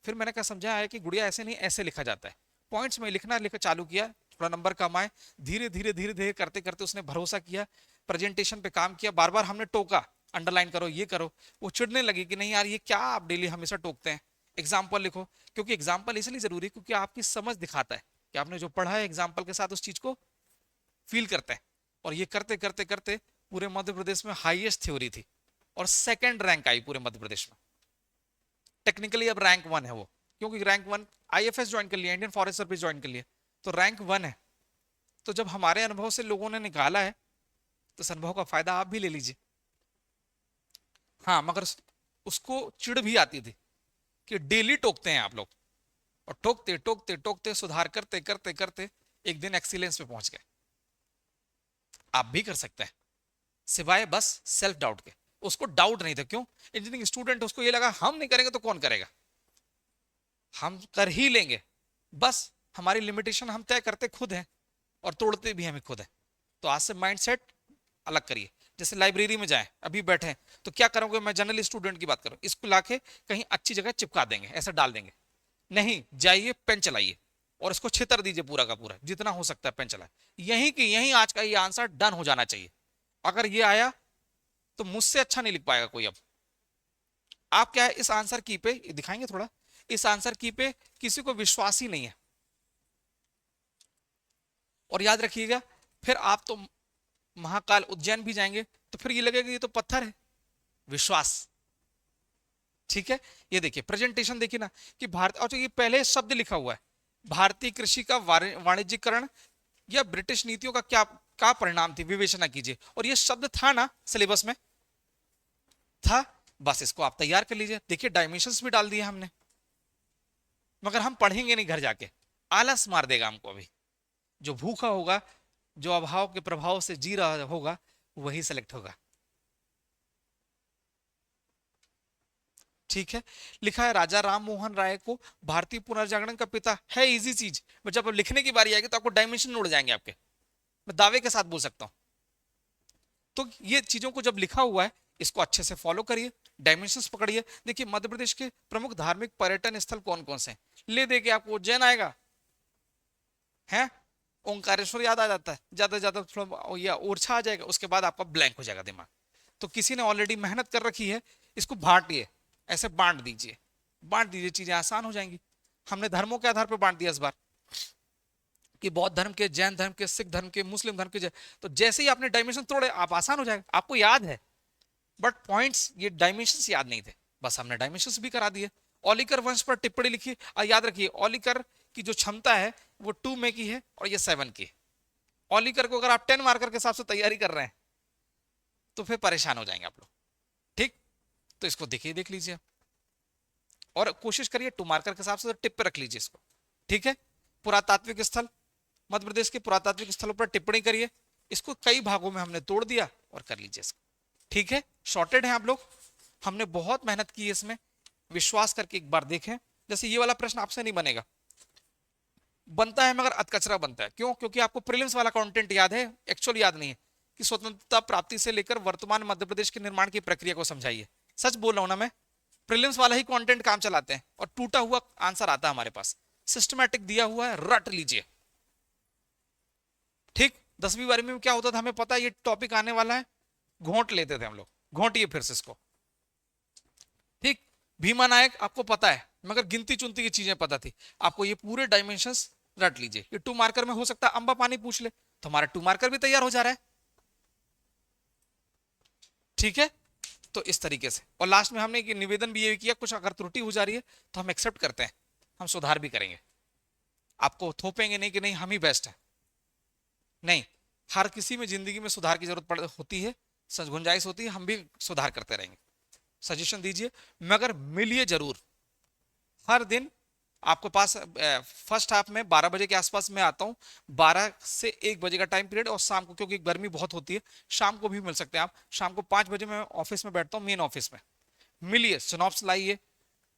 फिर मैंने कहा समझा है कि गुड़िया ऐसे नहीं, ऐसे लिखा जाता है। पॉइंट्स में लिखना लिखा चालू किया, थोड़ा नंबर कम आए, धीरे धीरे धीरे धीरे करते करते उसने भरोसा किया, प्रेजेंटेशन पे काम किया। बार बार हमने टोका, अंडरलाइन करो, ये करो। वो चिढ़ने लगी कि नहीं यार, ये क्या आप डेली हमेशा टोकते हैं, एग्जाम्पल लिखो। क्योंकि एग्जाम्पल इसलिए जरूरी है क्योंकि आपकी समझ दिखाता है कि आपने जो पढ़ा है, एग्जाम्पल के साथ उस चीज को फील करते हैं। और ये करते करते करते पूरे मध्य प्रदेश में हाईएस्ट थ्योरी थी, और सेकंड रैंक आई पूरे मध्य प्रदेश में। टेक्निकली अब रैंक 1 है वो, क्योंकि रैंक 1 आईएफएस ज्वाइन कर लिया, इंडियन फॉरेस्ट सर्विस ज्वाइन कर लिया, तो रैंक 1 है। तो जब हमारे अनुभव से लोगों ने निकाला है, तो इस अनुभव का फायदा आप भी ले लीजिए। हाँ, मगर उसको चिढ़ भी आती थी कि डेली टोकते हैं आप लोग, और टोकते टोकते टोकते सुधार करते करते करते एक दिन एक्सीलेंस पे पहुंच गए। आप भी कर सकते हैं, सिवाय बस सेल्फ डाउट के। उसको डाउट नहीं था, क्यों? इंजीनियरिंग स्टूडेंट, उसको ये लगा हम नहीं करेंगे तो कौन करेगा, हम कर ही लेंगे। बस हमारी लिमिटेशन हम तय करते खुद हैं, और तोड़ते भी हमें खुद है। तो आज से माइंडसेट अलग करिए। जैसे लाइब्रेरी में जाए, अभी बैठे, तो क्या करोगे? मैं जनरल स्टूडेंट की बात करूं, इसको लाके कहीं अच्छी जगह चिपका देंगे, ऐसा डाल देंगे? नहीं, जाइए पेन चलाइए, और इसको छितर दीजिए पूरा का पूरा, जितना हो सकता है पेन चलाए। यहीं की यहीं आज का ये आंसर डन हो जाना चाहिए। अगर ये आया तो मुझसे अच्छा नहीं लिख पाएगा कोई अब। आप क्या है, इस आंसर की पे दिखाएंगे थोड़ा, इस आंसर की पे किसी को विश्वास ही नहीं है। और याद रखिएगा, फिर आप तो महाकाल उज्जैन भी जाएंगे तो फिर ये लगेगा ये तो पत्थर है, विश्वास। ठीक है, ये देखिए प्रेजेंटेशन देखिए ना, कि भारत, और ये पहले शब्द लिखा हुआ है, भारतीय कृषि का वाणिज्यीकरण या ब्रिटिश नीतियों का क्या परिणाम थी, विवेचना कीजिए। और ये शब्द था ना सिलेबस में, था, बस इसको आप तैयार कर लीजिए। देखिए डायमेंशंस भी डाल दिए हमने, मगर हम पढ़ेंगे नहीं घर जाके, आलस मार देगा हमको। अभी जो भूखा होगा, जो अभाव के प्रभाव से जी रहा होगा, वही सेलेक्ट होगा। ठीक है। लिखा है राजा राम मोहन राय को भारतीय पुनर्जागरण का पिता है। इजी चीज, जब लिखने की बारी आएगी तो आपको डायमेंशन उड़ जाएंगे आपके, मैं दावे के साथ बोल सकता हूं। तो ये चीजों को जब लिखा हुआ है, इसको अच्छे से फॉलो करिए, डायमेंशंस पकड़िए। देखिए मध्य प्रदेश के प्रमुख धार्मिक पर्यटन स्थल कौन कौन से हैं, ले देके आपको उज्जैन आएगा है, ओंकारेश्वर याद आ जाता है, ज्यादा ज्यादा थोड़ा या ओरछा आ जाएगा, उसके बाद आपका ब्लैंक हो जाएगा दिमाग। तो किसी ने ऑलरेडी मेहनत कर रखी है, इसको बांटिए, ऐसे बांट दीजिए, बांट दीजिए, चीजें आसान हो जाएंगी। हमने धर्मों के आधार पर बांट दिया इस बार, कि बौद्ध धर्म के, जैन धर्म के, सिख धर्म के, मुस्लिम धर्म के, तो जैसे ही आपने डायमेंशन तोड़े, आप आसान हो जाएगा, आपको याद है, बट पॉइंट्स, ये डायमेंशंस याद नहीं थे, बस हमने डायमेंशंस भी करा दिए। ओलिकर वंश पर टिप्पणी लिखी, और याद रखिए ओलिकर की जो क्षमता है वो 2 में की है और ये 7 की है। ओलिकर को अगर आप 10 मार्कर के हिसाब से तैयारी कर रहे हैं तो फिर परेशान हो जाएंगे आप लोग। ठीक, तो इसको देखिए, देख लीजिए, और कोशिश करिए 2 मार्कर के हिसाब से तो टिप पे रख लीजिए इसको। ठीक है। पुरातात्विक स्थल, मध्य प्रदेश के पुरातात्विक स्थलों पर टिप्पणी करिए, इसको कई भागों में हमने तोड़ दिया और कर लीजिए इसको। ठीक है, शॉर्टेड है आप लोग, हमने बहुत मेहनत की है इसमें, विश्वास करके एक बार देखें। जैसे ये वाला प्रश्न आपसे नहीं बनेगा, बनता है मगर अधकचरा बनता है, क्यों? क्योंकि आपको प्रीलिम्स वाला कंटेंट याद है, एक्चुअल याद नहीं है, कि स्वतंत्रता प्राप्ति से लेकर वर्तमान मध्य प्रदेश के निर्माण की प्रक्रिया को समझाइए। सच बोल रहा हूं ना मैं, प्रीलिम्स वाला ही कंटेंट काम चलाते हैं और टूटा हुआ आंसर आता है हमारे पास, सिस्टमैटिक दिया हुआ है, रट लीजिए। ठीक, 10वीं बारी में क्या होता था, हमें पता है ये टॉपिक आने वाला है, घोंट लेते थे हम लोग, घोंटिए फिर से इसको। ठीक, भीमा नायक आपको पता है, मगर गिनती चुनती की चीजें पता थी आपको, ये पूरे डायमेंशंस रट लीजिए। ये 2 मार्कर में हो सकता है अंबा पानी पूछ ले, तो हमारा 2 मार्कर भी तैयार हो जा रहा है। ठीक है, तो इस तरीके से, और लास्ट में हमने एक निवेदन भी ये किया, कुछ अगर त्रुटि हो जा रही है तो हम एक्सेप्ट करते हैं, हम सुधार भी करेंगे, आपको थोपेंगे नहीं कि नहीं हम ही बेस्ट है, नहीं, हर किसी में जिंदगी में सुधार की जरूरत होती है, गुंजाइश होती है, हम भी सुधार करते रहेंगे। सजेशन दीजिए, मगर मिलिए जरूर हर दिन। आपके पास फर्स्ट हाफ में 12 बजे के आसपास मैं आता हूँ, 12 से 1 बजे का टाइम पीरियड, और शाम को क्योंकि गर्मी बहुत होती है शाम को भी मिल सकते हैं आप, शाम को 5 बजे मैं ऑफिस में बैठता हूँ, मेन ऑफिस में। मिलिए, सिनॉप्स लाइए,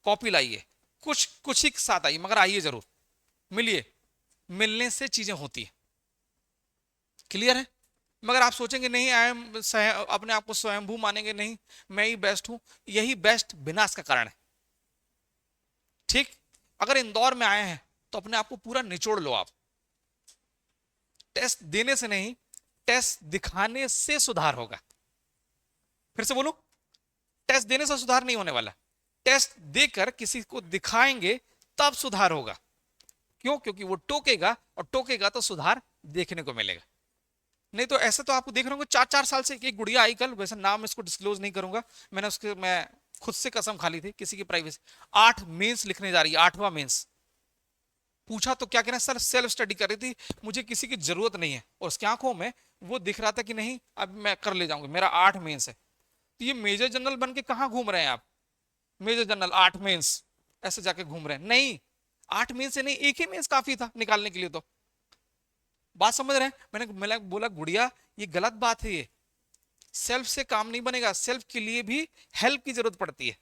कॉपी लाइए, कुछ कुछ ही साथ आइए, मगर आइए जरूर, मिलिए, मिलने से चीजें होती है। क्लियर है? मगर आप सोचेंगे नहीं, आई एम, अपने आप को स्वयंभू मानेंगे, नहीं मैं ही बेस्ट हूं, यही बेस्ट विनाश का कारण है। ठीक, अगर इंदौर में आए हैं तो अपने आप को पूरा निचोड़ लो आप, टेस्ट देने से नहीं, टेस्ट दिखाने से सुधार होगा। फिर से बोलूं, टेस्ट देने से सुधार नहीं होने वाला, टेस्ट देकर किसी को दिखाएंगे तब सुधार होगा। क्यों? क्योंकि वो टोकेगा, और टोकेगा तो सुधार देखने को मिलेगा। नहीं तो ऐसे तो आपको देख रहे होंगे 4-4 साल से, एक गुड़िया आई कल, वैसे नाम इसको डिस्क्लोज नहीं करूंगा, मैं खुद से कसम खा ली थी, किसी की प्राइवेसी, 8 मेंस लिखने जा रही है, 8वां मेंस। पूछा तो क्या कहना, सर सेल्फ स्टडी कर रही थी, मुझे किसी की जरूरत नहीं है, और उसकी आंखों में वो दिख रहा था कि नहीं अब मैं कर ले जाऊंगी, मेरा 8 मेंस है। तो ये मेजर जनरल बन के कहां घूम रहे हैं आप, मेजर जनरल 8 मेंस ऐसे जाके घूम रहे हैं, नहीं, 8 मेंस से नहीं, एक ही मेंस काफी था निकालने के लिए। तो बात समझ रहे हैं? मैंने बोला गुड़िया ये गलत बात है, ये सेल्फ से काम नहीं बनेगा, सेल्फ के लिए भी हेल्प की जरूरत पड़ती है,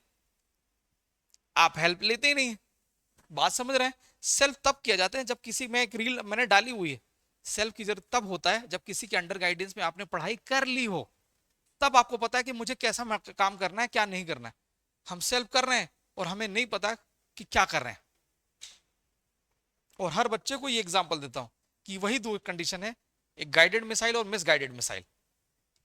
आप हेल्प लेते ही नहीं। बात समझ रहे हैं? सेल्फ तब किया जाता है जब किसी में, एक रील मैंने डाली हुई है, सेल्फ की जरूरत तब होता है जब किसी के अंडर गाइडेंस में आपने पढ़ाई कर ली हो, तब आपको पता है कि मुझे कैसा काम करना है, क्या नहीं करना है। हम सेल्फ कर रहे हैं और हमें नहीं पता कि क्या कर रहे हैं। और हर बच्चे को ये एग्जांपल देता हूं कि वही 2 कंडीशन है, एक गाइडेड मिसाइल और miss guided missile.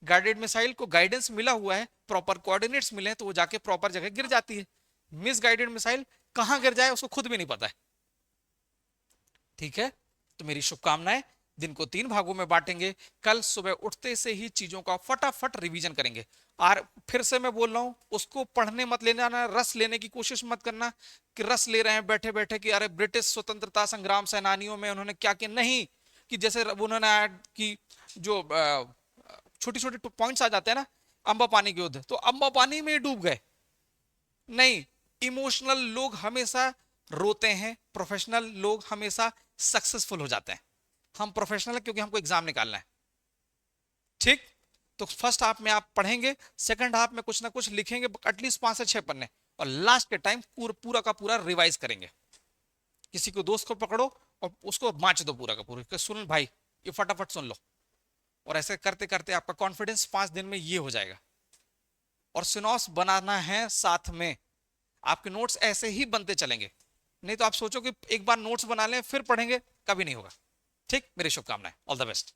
Guided missile को गाइडेंस मिला हुआ है, प्रॉपर कोऑर्डिनेट्स मिले हैं तो वो जाके प्रॉपर जगह गिर जाती है। मिस गाइडेड मिसाइल कहां गिर जाए उसको खुद भी नहीं पता है। ठीक है, तो मेरी शुभकामनाएं, दिन को 3 भागों में बांटेंगे, कल सुबह उठते से ही चीजों का फटाफट रिवीजन करेंगे। और फिर से मैं बोल रहा हूं, उसको पढ़ने मत लेना, ना रस लेने की कोशिश मत करना कि रस ले रहे हैं बैठे बैठे कि अरे ब्रिटिश स्वतंत्रता संग्राम सेनानियों में उन्होंने क्या किया, नहीं, कि जैसे उन्होंने कि जो छोटी छोटी पॉइंट्स आ जाते हैं ना, अंबा पानी के युद्ध, तो अंबा पानी में डूब गए, नहीं, इमोशनल लोग हमेशा रोते हैं। प्रोफेशनल लोग हमेशा सक्सेसफुल हो जाते हैं। हम प्रोफेशनल है क्योंकि हमको एग्जाम निकालना है। ठीक, तो फर्स्ट हाफ में आप पढ़ेंगे, सेकंड हाफ में कुछ ना कुछ लिखेंगे, एटलीस्ट 5 से 6 पन्ने, और लास्ट के टाइम पूरा का पूरा रिवाइज करेंगे। किसी को दोस्त को पकड़ो और उसको बांच दो पूरा का पूरा कि सुन भाई ये फटाफट सुन लो, और ऐसे करते करते आपका कॉन्फिडेंस 5 दिन में ये हो जाएगा। और सिनॉप्स बनाना है साथ में, आपके नोट्स ऐसे ही बनते चलेंगे। नहीं तो आप सोचो कि एक बार नोट्स बना लें फिर पढ़ेंगे, कभी नहीं होगा। ठीक, मेरी शुभकामनाएं, ऑल द बेस्ट।